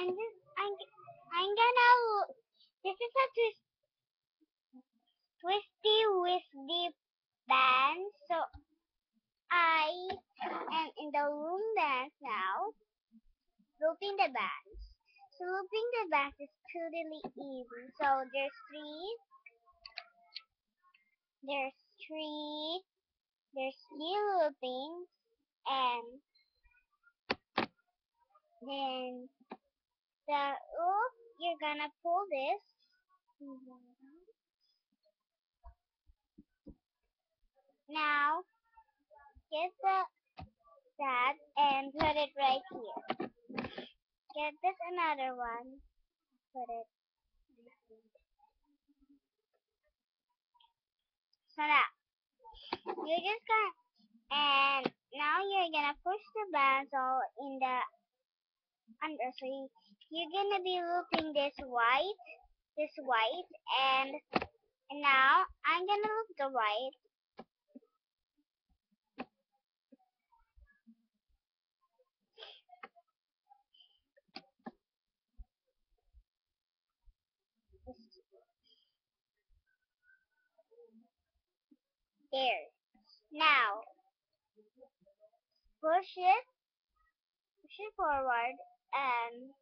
I'm gonna. This is a twisty wisty band. So I am in the room dance now, looping the bands. So looping the bands is totally easy. So there's three loopings, and then the loop, you're gonna pull this. Now get that and put it right here. Get this another one. Put it. So now you're just gonna, and now you're gonna push the bands all in the under. So you're gonna be looping this white, and now I'm gonna loop the white. There. Now push it forward and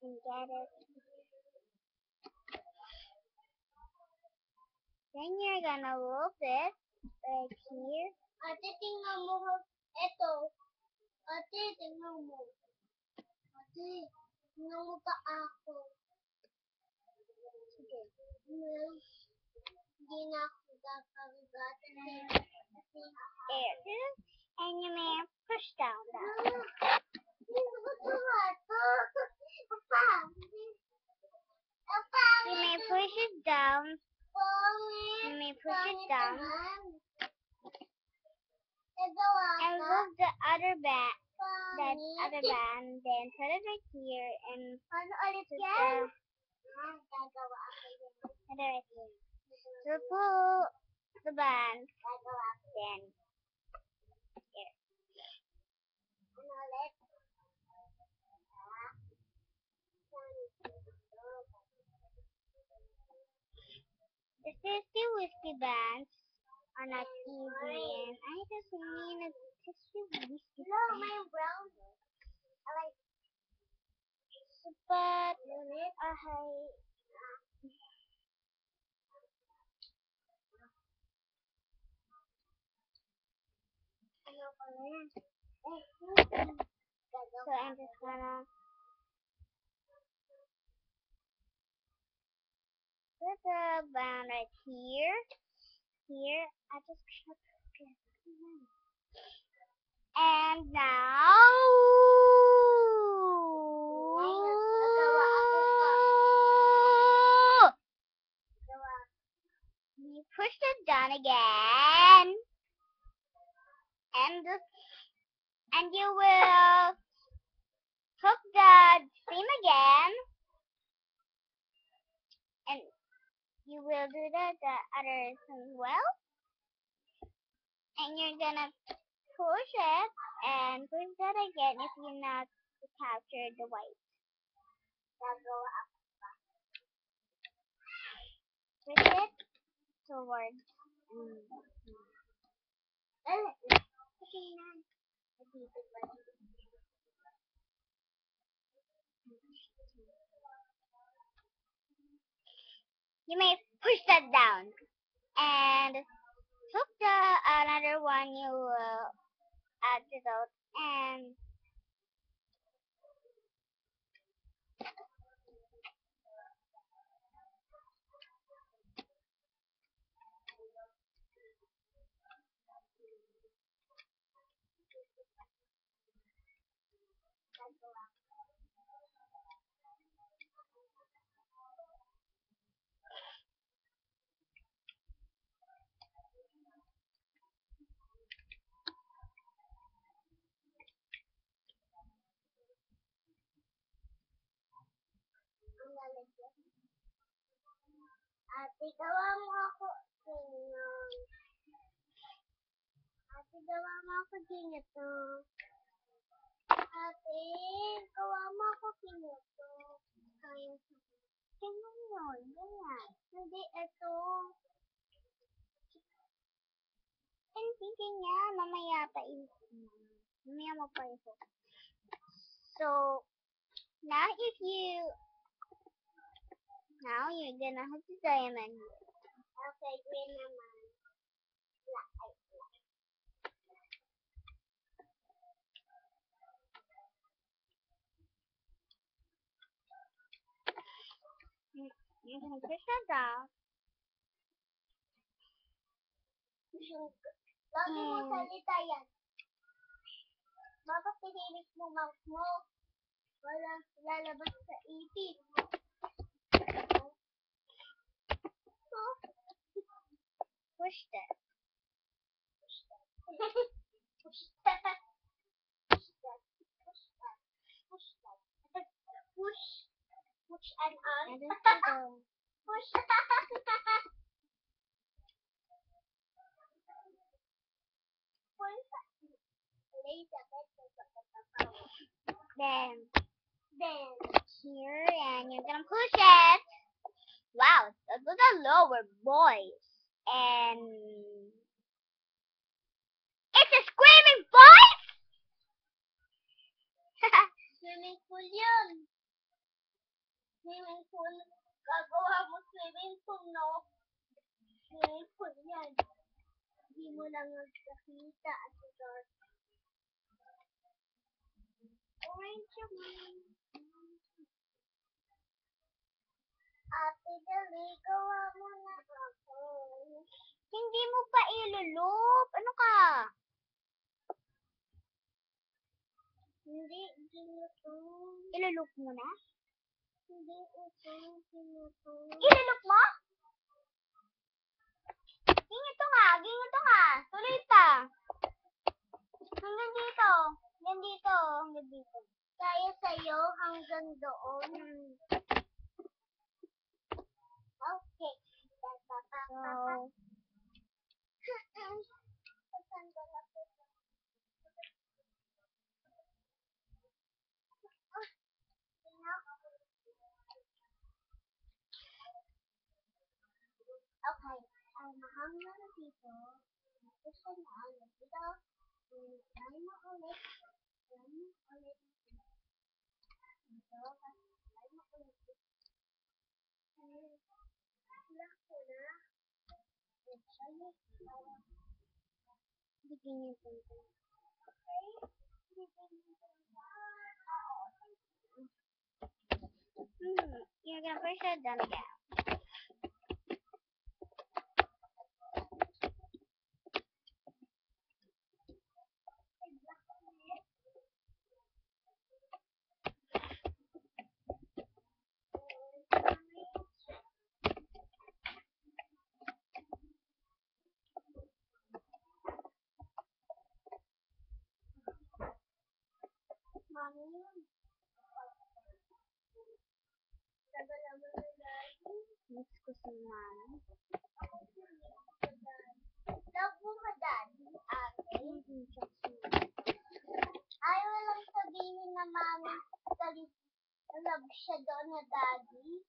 get it. Then you're gonna loop it right here. Ate, tingnan mo. Ito. Ate, tingnan mo. Ate, tingnan mo pa ako. Sige. Hindi na ako gagawin. There. And you may push down that. You may push it down. And move the other band. Then put it right here and put it right here. So pull the band. Then here. The Twisty Whiskey bands are not easy, and I just mean a Twisty Whiskey band. My brown. I like. But so I'm just gonna put the band right here. I just and now you push it down again, and you will hook the seam again, and you will do the others as well, and you're gonna push it and push that again if you not capture the white. Push it towards. You may push that down and hook the another one. You will add to those and Ate, gawa mo ako ganyan. Ate, gawa mo ako ganito. Ate, gawa mo ako pinuto. Kaya tingnan yun, ganyan. Hindi, ito. Hindi ganyan, mamaya pa mamaya mo pa ito. So, now now you're gonna have the diamond. Okay, green naman. You're gonna push that down. Lagi mo salita yan. Bakit pinimit mo mouth mo? Walang lalabas sa ipin. Push that. Push that. Push that. Push that. Push that. Push that. Push. Push and on. Push. Then here, and you're gonna push it. Wow, that was a lower voice. And it's a screaming voice! Swimming pool yun. Swimming pool. Gagawa mo swimming pool, no? Swimming pool yan. Hindi mo lang nakita at ito. Orange naman. Ate, dali, gawa mo na ako. Hindi mo pa ilulup. Ano ka? Hindi ito. Ilulup mo na? Hindi ito. Ilulup mo? Ginito nga. Tuloy pa. Hanggang dito. Hanggang dito. Kaya sa'yo hanggang doon. Okay. Okay. Hanggang dito. Gusto na. Dito. Try mo ulit. Dito. Try mo ulit. Lock ko na. Bigyan niyo ito. Okay? You're gonna push it down again. Miss ko si Mami. Love mo ka, Daddy? Ate? Ayaw lang sabihin na Mami, love siya doon na Daddy.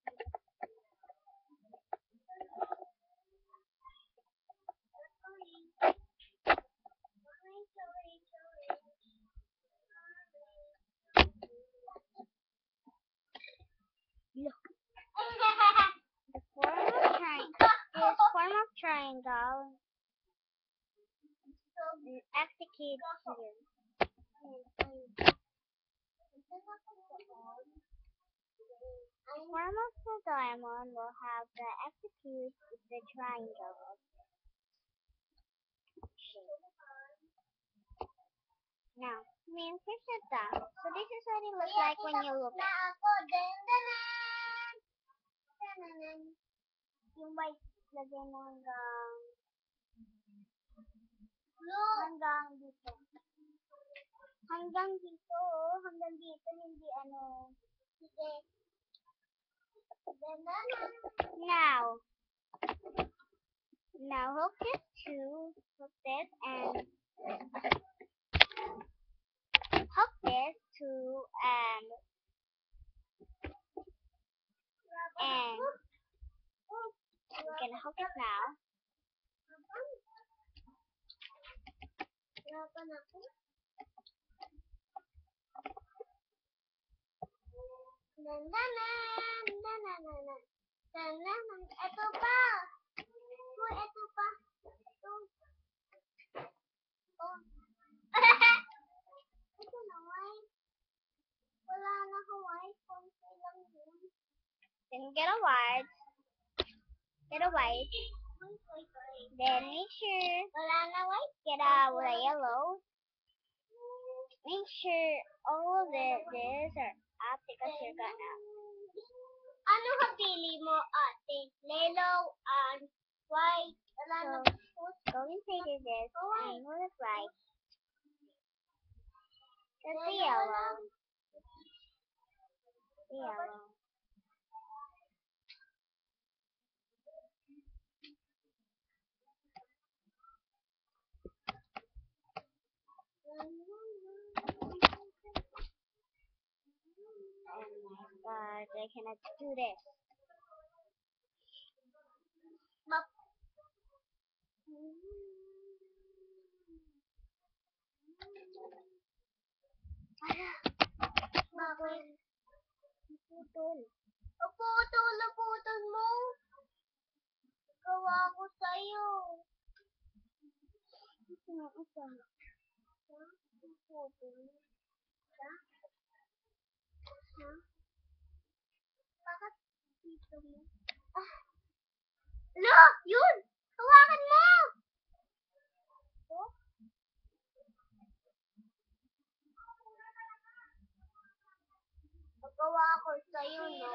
Look. The form of triangle executes here. The form of the diamond will have the execute the triangle shape. Now, push it down. So this is what it looks like when you look at it. Yung white, lagay mo hanggang dito. Hanggang dito, hindi ano. Sige. Now hook this and hook this to cook it now. Ito pa. Uy, ito pa. Ito. Oh. Ito na, white. Wala na ka white. Konti lang yun. Then get a white. Get a white. Then make sure. Wala na white. Get a yellow. Make sure all of this are up because you're gonna. Ano ka pili mo, ate? Yellow and white. Wala na. Go inside of this and move it right. That's the yellow. The yellow. Oh my god, I cannot do this. Bakit? Naputol. Naputol mo. Gawa ko sa'yo. Ito na, ito. Naputol. Ha? Bakit dito mo? Lo! Yun! Hawakan mo! Ito? Nagawa ko sa'yo, no?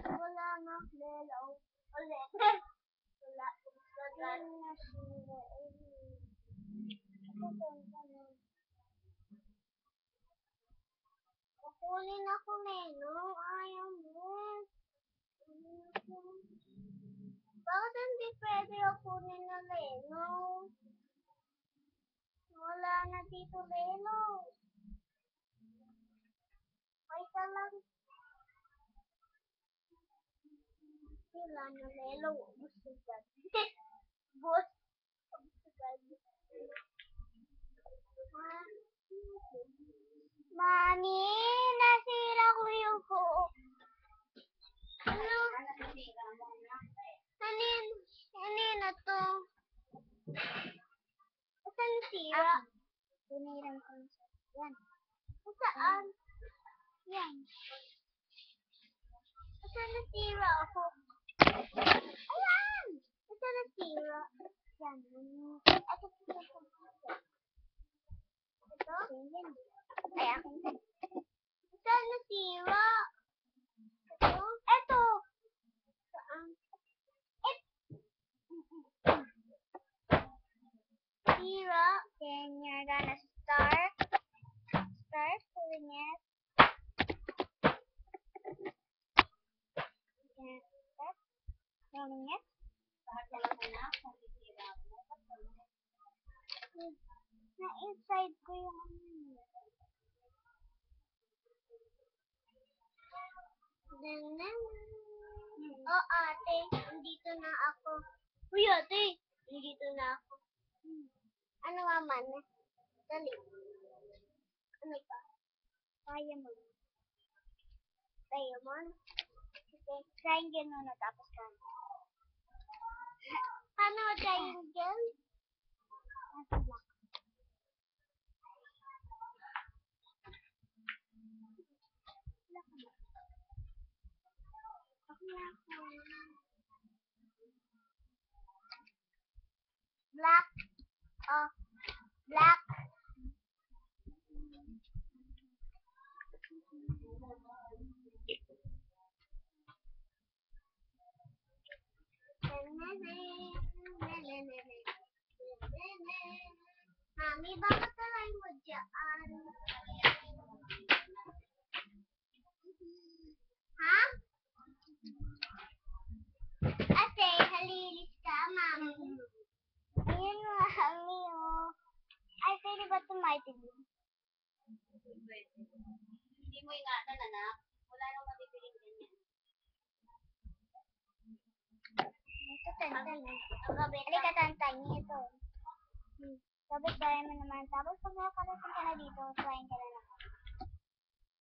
Wala na, Lelo. Ulit. Wala. Kukunin ako, Lelo. Ayaw mo. Bakit hindi pwede kunin na Lelo? Wala na dito, Lelo. Wait ka lang. Wala na, Lelo. Gusto ka. Boss. Gusto ka. Mami, nasira ko yung buo. Ano? Kanina to? Saan nasira? Tiniran ko siya. Yan. Saan? Yan. Saan nasira ako? Ayan! Saan nasira? Yan. Ito. Ito? Ayan. Saan nasira? Ito? Ito! Saan? Sira. Then you're gonna start pulling it. Start pulling it. Na-inside ko yung Oh, ate, nandito na ako. Uy, ate, nandito na ako. Ano naman? Dali. Ano pa? Diamond. Diamond? Okay, triangle muna tapos triangle. Paano triangle? Nasa block. Black. Oh, black. Mami, bakit talay mo dyan? Ha? Ate, halilis ka, mami. Ayan, mami, oh. pwede ba tumitig? Hindi mo ingatan, anak. Wala nang mabibiling ganyan. Ito, tantan. Halika, tantan. Ito. Tapos gaya mo naman. Tapos pag nakarating ka na dito, trying ka na naman.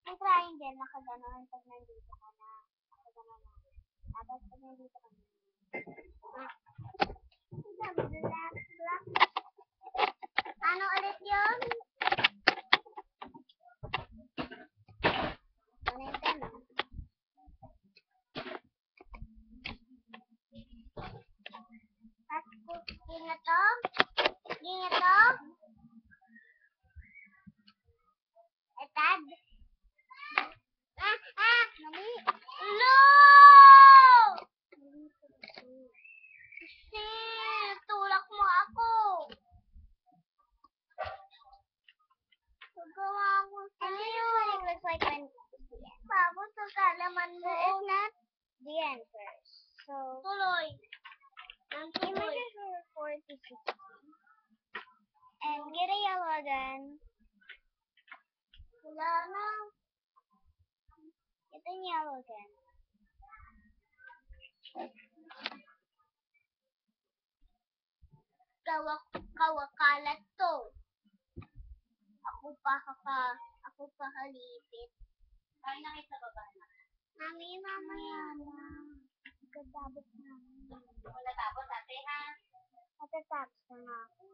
Ang triangle, nakaganon pag nandito ka na. Nakaganon na. Tapos pag nandito ka na. Black. Ano ulit yun? Ano yung tema? Ginga to? Ginga to? Etad? Mali. No! Kasi, tulak mo ako. Nagawa ko sa'yo. It looks like when tapos ang kalaman mo. So, it's not the answer. So, tuloy. Images were 4 to 60. And get a yellow again. Wala na. Get a yellow again. Kawakalat to. Ako pa halipit. Ay, nakita ba ba na? Mami, mamaya na. Pagkatapos na. Wala tapos, ate, ha? Matatapos na nga ako.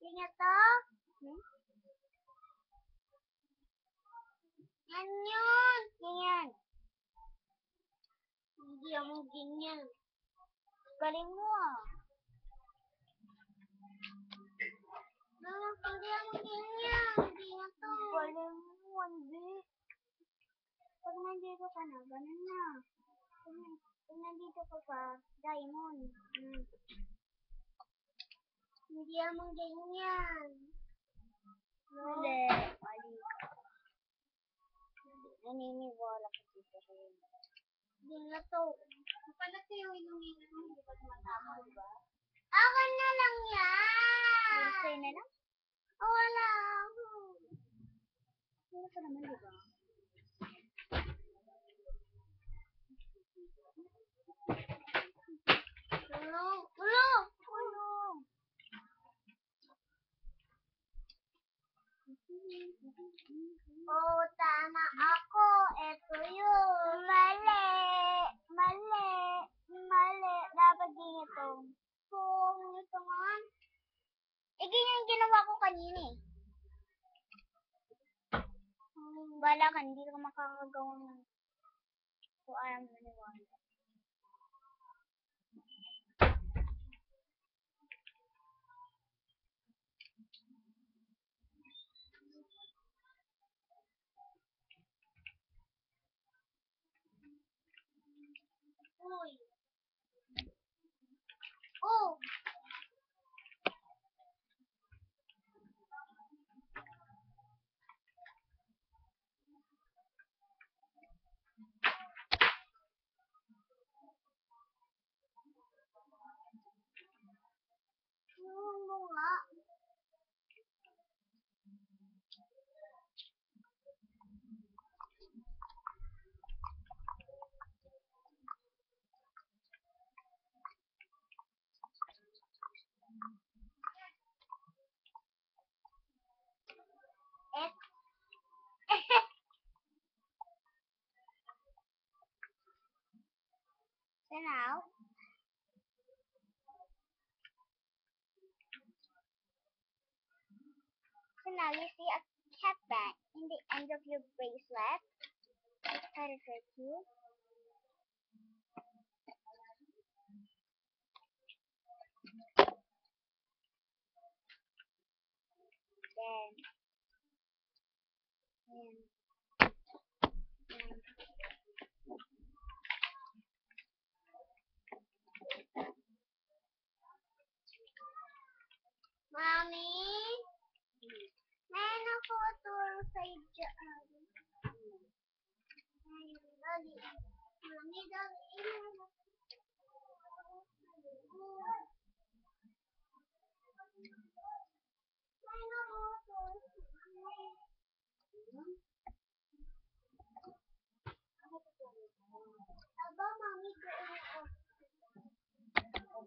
Ingat to. Yan yun. Ganyan. Hindi mo ganyan. Galing mo ah. Hindi mo ganyan. Hindi nga to. Galing mo, hindi. Pag nandito ka na, ganun na. Pag nandito ka pa, diamond. Hindi mo ganyan. No. Hindi. Mali ka. Naniniwala ko dito rin. Hindi nga to. Paano sa'yo inuminan mo? Hindi ba tumatama, di ba? Akin na lang yan. Sa'yo na lang? Wala ako. Wala ka naman, di ba? Ulo. Oh, tama ako. Ito yun. Mali. Dapat din ito. Ito nga. Ganyan yung ginawa ko kanina eh. Bala ka, hindi ka makakagawa ng kung ayaw mo maniwala. Uy. Oh. Ano nga? So now you see a cat band in the end of your bracelet. That is very cute. Mommy, may nakuturo sa dyan.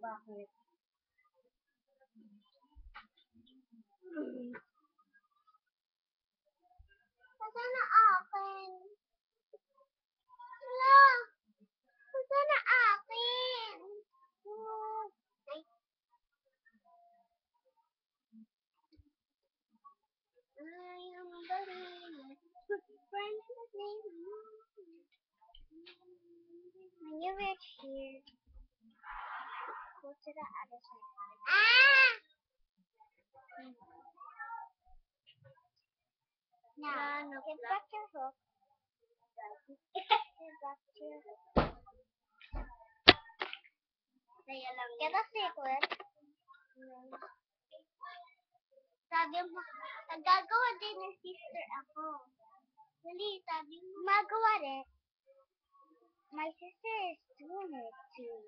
Bakit? Nasaan na akin? Wala. Nasaan na akin? Ay. I am a ballerina. When you reach here, go to the other side. Ah! Now, get back your hook. Get back your hook. Get a sequence. Sabi mo, nagagawa din ng sister ako. Dali, sabi mo. Magawa rin. My sister is doing it too.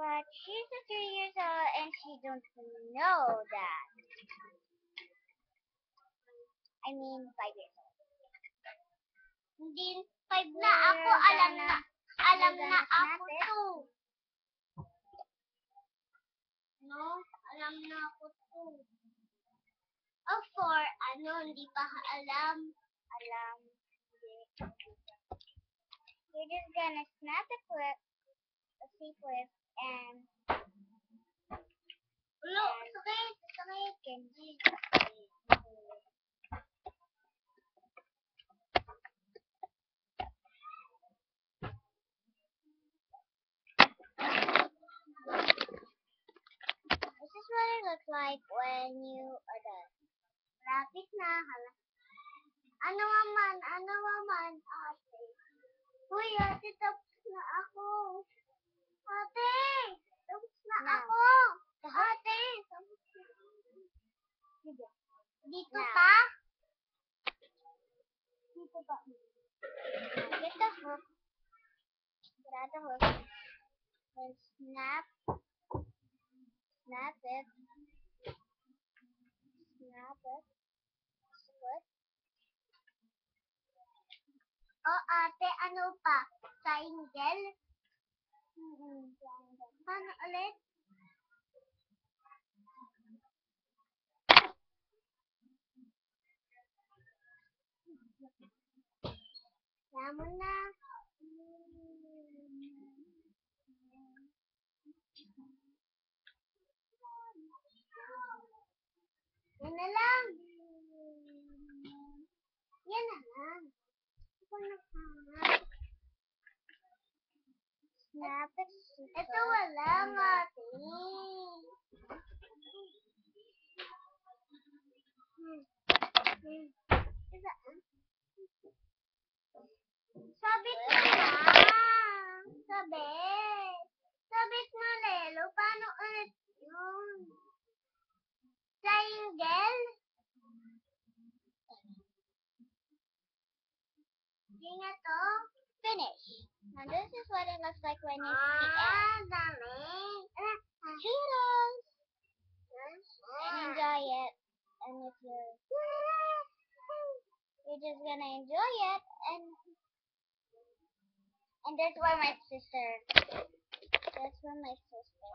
But she's 3 years old and she don't know that. I mean 5 years old. Hindi 5 na ako, alam na ako 2. No, alam na ako 2. Oh, 4, hindi pa alam. Alam. You're just gonna snap the clip, a C-clip, and look, sakit, Kenji. This is what it looks like when you are done. Lapit na, hala. Ano naman, ate? Uy, ate, tapos na ako. Ate, tapos na ako. Ate, tapos na ako. Dito pa? Dito pa. Get the hook. Grab the hook. And snap it. Split. Oh, ate, ano pa? Triangle? Triangle. Paano ulit? Kaya mo na. Yan na lang. Yan na lang. Ito na lang. Snap it. Ito wala nga, ate. Sabit mo na. Sabit mo, Lelo. Paano ulit yun? Triangle? Hindi nga to. Finish. Now this is what it looks like when you see it. Dami. Cheetos. And enjoy it. And if you're just gonna enjoy it, and that's why my sister. That's for my sister.